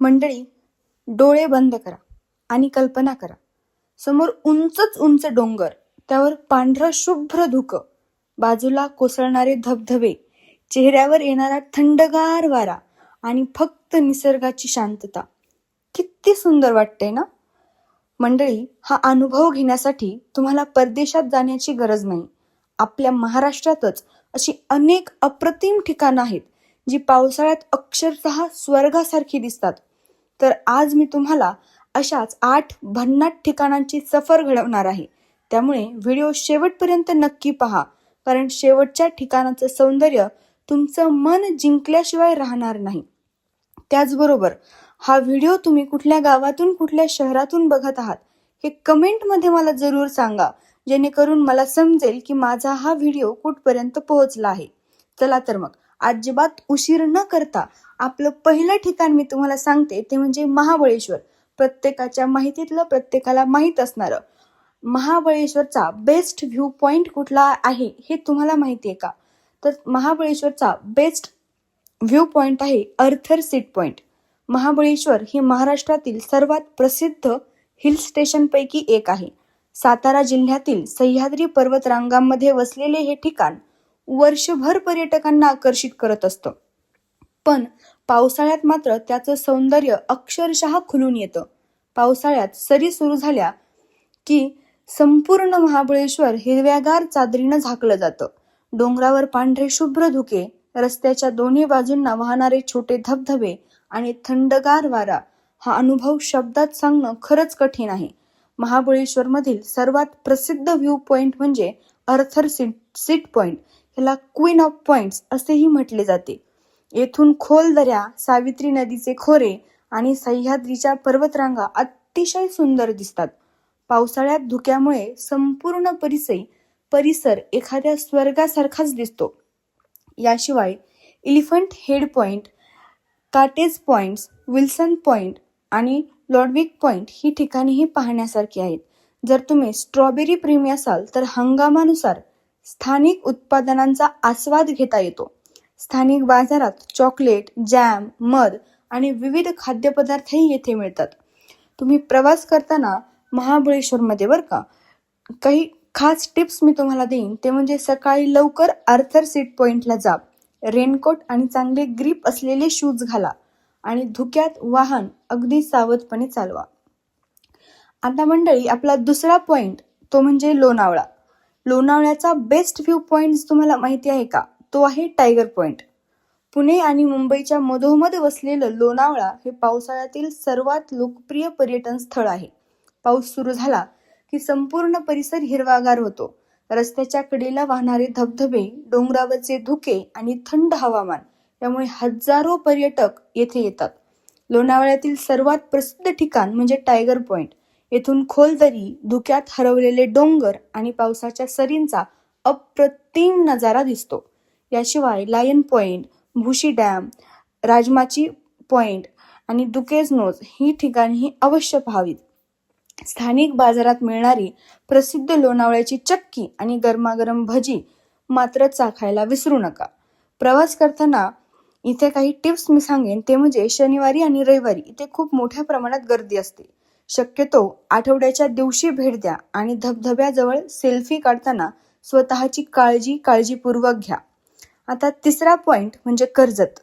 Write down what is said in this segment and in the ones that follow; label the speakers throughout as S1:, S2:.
S1: मंडळी, डोळे बंद करा आणि कल्पना करा. समोर उंचच उंच डोंगर, त्यावर पांढरं शुभ्र धुकं, बाजूला कोसळणारे धबधबे, चेहऱ्यावर येणारा थंडगार वारा आणि फक्त निसर्गाची शांतता. किती सुंदर वाटते ना? मंडळी, हा अनुभव घेण्यासाठी तुम्हाला परदेशात जाण्याची गरज नाही. आपल्या महाराष्ट्रातच अशी अनेक अप्रतिम ठिकाणं आहेत जी पावसाळ्यात अक्षरशः स्वर्गासारखी दिसतात. तर आज मी तुम्हाला अशाच 8 भन्नाट ठिकाणांची सफर घडवणार आहे. त्यामुळे व्हिडिओ शेवटपर्यंत नक्की पहा, कारण शेवटच्या ठिकाणाचं सौंदर्य तुमचं मन जिंकल्याशिवाय राहणार नाही. त्याचबरोबर हा व्हिडिओ तुम्ही कुठल्या गावातून, कुठल्या शहरातून बघत आहात हे कमेंटमध्ये मला जरूर सांगा, जेणेकरून मला समजेल की माझा हा व्हिडिओ कुठपर्यंत पोहोचला आहे. चला तर मग अजिबात उशीर न करता आपलं पहिलं ठिकाण मी तुम्हाला सांगते, ते म्हणजे महाबळेश्वर. प्रत्येकाच्या माहितीतलं, प्रत्येकाला माहीत असणारं महाबळेश्वरचा बेस्ट व्ह्यू पॉइंट कुठला आहे हे तुम्हाला माहिती आहे का? तर महाबळेश्वरचा बेस्ट व्ह्यू पॉइंट आहे अर्थर सीट पॉइंट. महाबळेश्वर हे महाराष्ट्रातील सर्वात प्रसिद्ध हिल स्टेशन पैकी एक आहे. सातारा जिल्ह्यातील सह्याद्री पर्वतरांगांमध्ये वसलेले हे ठिकाण वर्षभर पर्यटकांना आकर्षित करत असतं. पण पावसाळ्यात मात्र त्याचं सौंदर्य अक्षरशः खुलून येतं. पावसाळ्यात सरी सुरू झाल्या की संपूर्ण महाबळेश्वर हिरव्यागार चादरीनं झाकलं जातं. डोंगरावर पांढरे शुभ्र धुके, रस्त्याच्या दोन्ही बाजूंना वाहणारे छोटे धबधबे आणि थंडगार वारा, हा अनुभव शब्दात सांगणं खरंच कठीण आहे. महाबळेश्वरमधील सर्वात प्रसिद्ध व्ह्यू पॉइंट म्हणजे अर्थर सीट पॉइंट. याला क्वीन ऑफ पॉइंट्स असेही म्हटले जाते. येथून खोल दऱ्या, सावित्री नदीचे खोरे आणि सह्याद्रीच्या पर्वतरांगा अतिशय सुंदर दिसतात. पावसाळ्यात धुक्यामुळे संपूर्ण परिसर एखाद्या स्वर्गासारखाच दिसतो. याशिवाय elephant head point, cottage points, Wilson point आणि लॉडविक पॉइंट ही ठिकाणेही पाहण्यासारखी आहेत. जर तुम्ही स्ट्रॉबेरी प्रेमी असाल तर हंगामानुसार स्थानिक उत्पादनांचा आस्वाद घेता येतो. स्थानिक बाजारात चॉकलेट, जॅम, मध आणि विविध खाद्यपदार्थही येथे मिळतात. तुम्ही प्रवास करताना महाबळेश्वरमध्ये बरं का, काही खास टिप्स मी तुम्हाला देईन, ते म्हणजे सकाळी लवकर अर्थर सीट पॉइंटला जा, रेनकोट आणि चांगले ग्रीप असलेले शूज घाला आणि धुक्यात वाहन अगदी सावधपणे चालवा. आता मंडळी, आपला दुसरा पॉइंट तो म्हणजे लोणावळा. लोणावळ्याचा बेस्ट व्ह्यू पॉइंट तुम्हाला माहिती आहे का? तो आहे टायगर पॉइंट. पुणे आणि मुंबईच्या मधोमध वसलेलं लोणावळा हे पावसाळ्यातील सर्वात लोकप्रिय पर्यटन स्थळ आहे. पाऊस सुरू झाला की संपूर्ण परिसर हिरवागार होतो. रस्त्याच्या कडेला वाहणारे धबधबे, डोंगरावरचे धुके आणि थंड हवामान यामुळे हजारो पर्यटक येथे येतात. लोणावळ्यातील सर्वात प्रसिद्ध ठिकाण म्हणजे टायगर पॉइंट. येथून खोल दरी, धुक्यात हरवलेले डोंगर आणि पावसाच्या सरींचा अप्रतिम नजारा दिसतो. याशिवाय Lion Point, Bhushi Dam, Rajmachi Point आणि दुकेज नोज ही ठिकाणेही अवश्य पाहावीत. स्थानिक बाजारात मिळणारी प्रसिद्ध लोणावळ्याची चक्की आणि गरमागरम भजी मात्र चाखायला विसरू नका. प्रवास करताना इथे काही टिप्स मी सांगेन, ते म्हणजे शनिवारी आणि रविवारी इथे खूप मोठ्या प्रमाणात गर्दी असते. शक्यतो आठवड्याच्या दिवशी भेट द्या आणि धबधब्याजवळ सेल्फी काढताना स्वतःची काळजीपूर्वक घ्या. आता तिसरा पॉइंट म्हणजे कर्जत.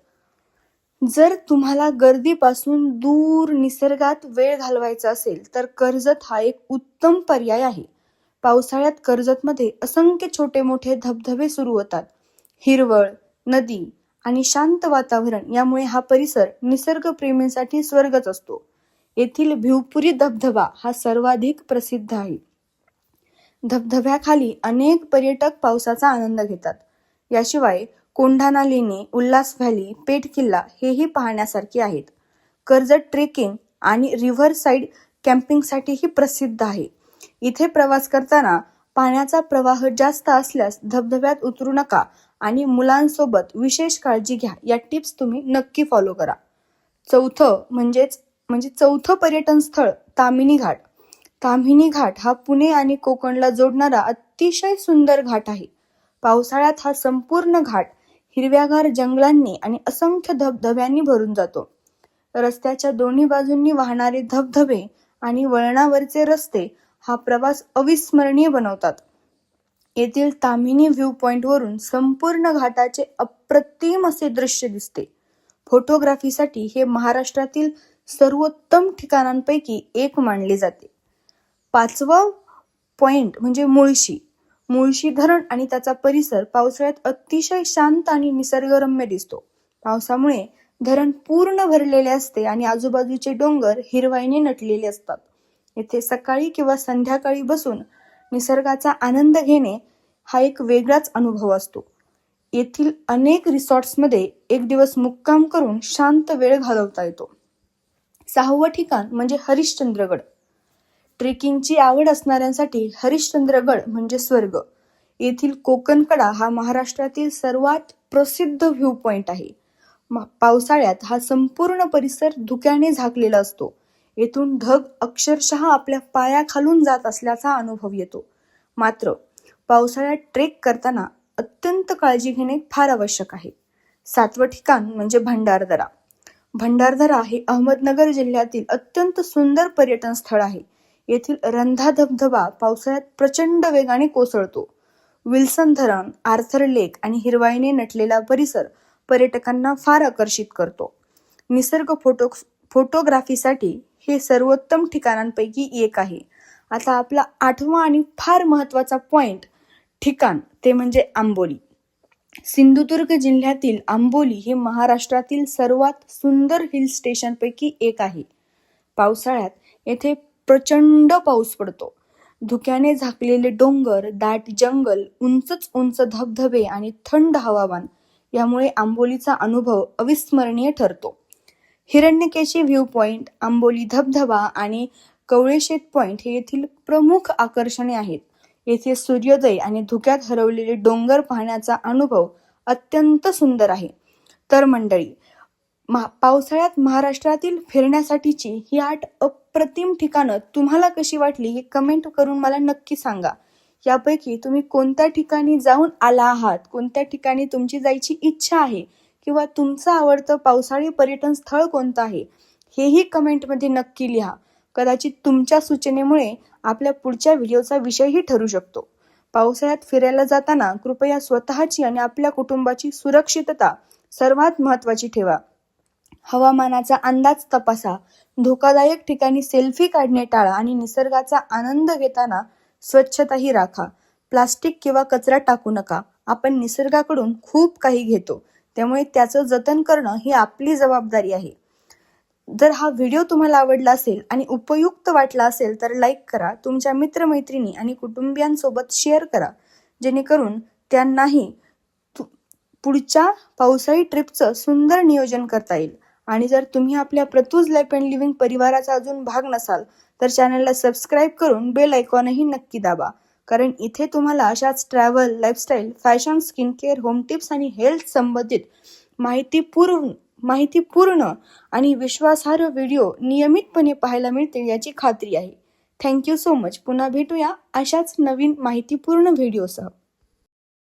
S1: जर तुम्हाला गर्दीपासून दूर निसर्गात वेळ घालवायचा असेल तर कर्जत हा एक उत्तम पर्याय आहे. पावसाळ्यात कर्जतमध्ये असंख्य छोटे मोठे धबधबे सुरू होतात. हिरवळ, नदी आणि शांत वातावरण यामुळे हा परिसर निसर्गप्रेमींसाठी स्वर्गच असतो. येथील भिवपुरी धबधबा हा सर्वाधिक प्रसिद्ध आहे. धबधब्याखाली अनेक पर्यटक पावसाचा आनंद घेतात. याशिवाय कोंढाणा लेणी, उल्हास व्हॅली, पेठ किल्ला हेही पाहण्यासारखे आहेत. कर्जत ट्रेकिंग आणि रिव्हर साईड कॅम्पिंगसाठीही प्रसिद्ध आहे. इथे प्रवास करताना पाण्याचा प्रवाह जास्त असल्यास धबधब्यात उतरू नका आणि मुलांसोबत विशेष काळजी घ्या. या टिप्स तुम्ही नक्की फॉलो करा. चौथं पर्यटन स्थळ ताम्हिणी घाट. ताम्हिणी घाट हा पुणे आणि कोकणला जोडणारा अतिशय सुंदर घाट आहे. पावसाळ्यात हा संपूर्ण घाट हिरव्यागार जंगलांनी आणि असंख्य धबधब्यांनी भरून जातो. रस्त्याच्या दोन्ही बाजूंनी वाहणारे धबधबे आणि वळणावरचे रस्ते हा प्रवास अविस्मरणीय बनवतात. येथील ताम्हिणी व्ह्यू पॉइंटवरून संपूर्ण घाटाचे अप्रतिम असे दृश्य दिसते. फोटोग्राफीसाठी हे महाराष्ट्रातील सर्वोत्तम ठिकाणांपैकी एक मानले जाते. 5वा पॉइंट म्हणजे मुळशी. मुळशी धरण आणि त्याचा परिसर पावसाळ्यात अतिशय शांत आणि निसर्गरम्य दिसतो. पावसामुळे धरण पूर्ण भरलेले असते आणि आजूबाजूचे डोंगर हिरवाईने नटलेले असतात. येथे सकाळी किंवा संध्याकाळी बसून निसर्गाचा आनंद घेणे हा एक वेगळाच अनुभव असतो. येथील अनेक रिसॉर्ट्समध्ये एक दिवस मुक्काम करून शांत वेळ घालवता येतो. 6वं ठिकाण म्हणजे हरिश्चंद्रगड. ट्रेकिंगची आवड असणाऱ्यांसाठी हरिश्चंद्रगड म्हणजे स्वर्ग. येथील कोकणकडा हा महाराष्ट्रातील सर्वात प्रसिद्ध व्ह्यू पॉइंट आहे. पावसाळ्यात हा संपूर्ण परिसर धुक्याने झाकलेला असतो. येथून ढग अक्षरशः आपल्या पायाखालून जात असल्याचा अनुभव येतो. मात्र पावसाळ्यात ट्रेक करताना अत्यंत काळजी घेणे फार आवश्यक आहे. 7वं ठिकाण म्हणजे भंडारदरा. भंडारदरा हे अहमदनगर जिल्ह्यातील अत्यंत सुंदर पर्यटन स्थळ आहे. येथील रंधा धबधबा पावसाळ्यात प्रचंड वेगाने कोसळतो. विल्सन धरण, आर्थर लेक आणि हिरवाईने नटलेला परिसर पर्यटकांना फार आकर्षित करतो. निसर्ग फोटोग्राफीसाठी हे सर्वोत्तम ठिकाणांपैकी एक आहे. आता आपला 8वा आणि फार महत्त्वाचा ठिकाण ते म्हणजे आंबोली. सिंधुदुर्ग जिल्ह्यातील आंबोली हे महाराष्ट्रातील सर्वात सुंदर हिल स्टेशनपैकी एक आहे. पावसाळ्यात येथे प्रचंड पाऊस पडतो. धुक्याने झाकलेले डोंगर, दाट जंगल, उंच धबधबे आणि थंड हवामान यामुळे आंबोलीचा अनुभव अविस्मरणीय ठरतो. हिरण्यकेशी व्ह्यू पॉइंट, आंबोली धबधबा आणि कवळेशेत पॉइंट हे येथील प्रमुख आकर्षणे आहेत. येथे सूर्योदय आणि धुक्यात हरवलेले डोंगर पाहण्याचा अनुभव अत्यंत सुंदर आहे. तर मंडळी, पावसाळ्यात महाराष्ट्रातील फिरण्यासाठीची ही 8 अप्रतिम ठिकाणं तुम्हाला कशी वाटली हे कमेंट करून मला नक्की सांगा. यापैकी तुम्ही कोणत्या ठिकाणी जाऊन आला आहात, कोणत्या ठिकाणी तुमची जायची इच्छा आहे किंवा तुमचं आवडतं पावसाळी पर्यटन स्थळ कोणतं आहे हेही कमेंटमध्ये नक्की लिहा. कदाचित तुमच्या सूचनेमुळे आपल्या पुढच्या व्हिडिओचा विषयही ठरू शकतो. पावसाळ्यात फिरायला जाताना कृपया स्वतःची आणि आपल्या कुटुंबाची सुरक्षितता सर्वात महत्त्वाची ठेवा. हवामानाचा अंदाज तपासा, धोकादायक ठिकाणी सेल्फी काढणे टाळा आणि निसर्गाचा आनंद घेताना स्वच्छताही राखा. प्लास्टिक किंवा कचरा टाकू नका. आपण निसर्गाकडून खूप काही घेतो, त्यामुळे त्याचं जतन करणं ही आपली जबाबदारी आहे. जर हा व्हिडिओ तुम्हाला आवडला असेल आणि उपयुक्त वाटला असेल तर लाईक करा, तुमच्या मित्रमैत्रिणी आणि कुटुंबियांसोबत शेअर करा, जेणेकरून त्यांनाही पुढच्या पावसाळी ट्रिपचं सुंदर नियोजन करता येईल. आणि जर तुम्ही आपल्या प्रतूज लाईफ अँड लिव्हिंग परिवाराचा अजून भाग नसाल तर चॅनलला सबस्क्राईब करून बेल आयकॉनही नक्की दाबा, कारण इथे तुम्हाला अशाच travel, lifestyle, fashion, skin care, home tips आणि हेल्थ संबंधित माहितीपूर्ण आणि विश्वासार्ह व्हिडिओ नियमितपणे पाहायला मिळतील याची खात्री आहे. Thank you so much. पुन्हा भेटूया अशाच नवीन माहितीपूर्ण व्हिडिओसह.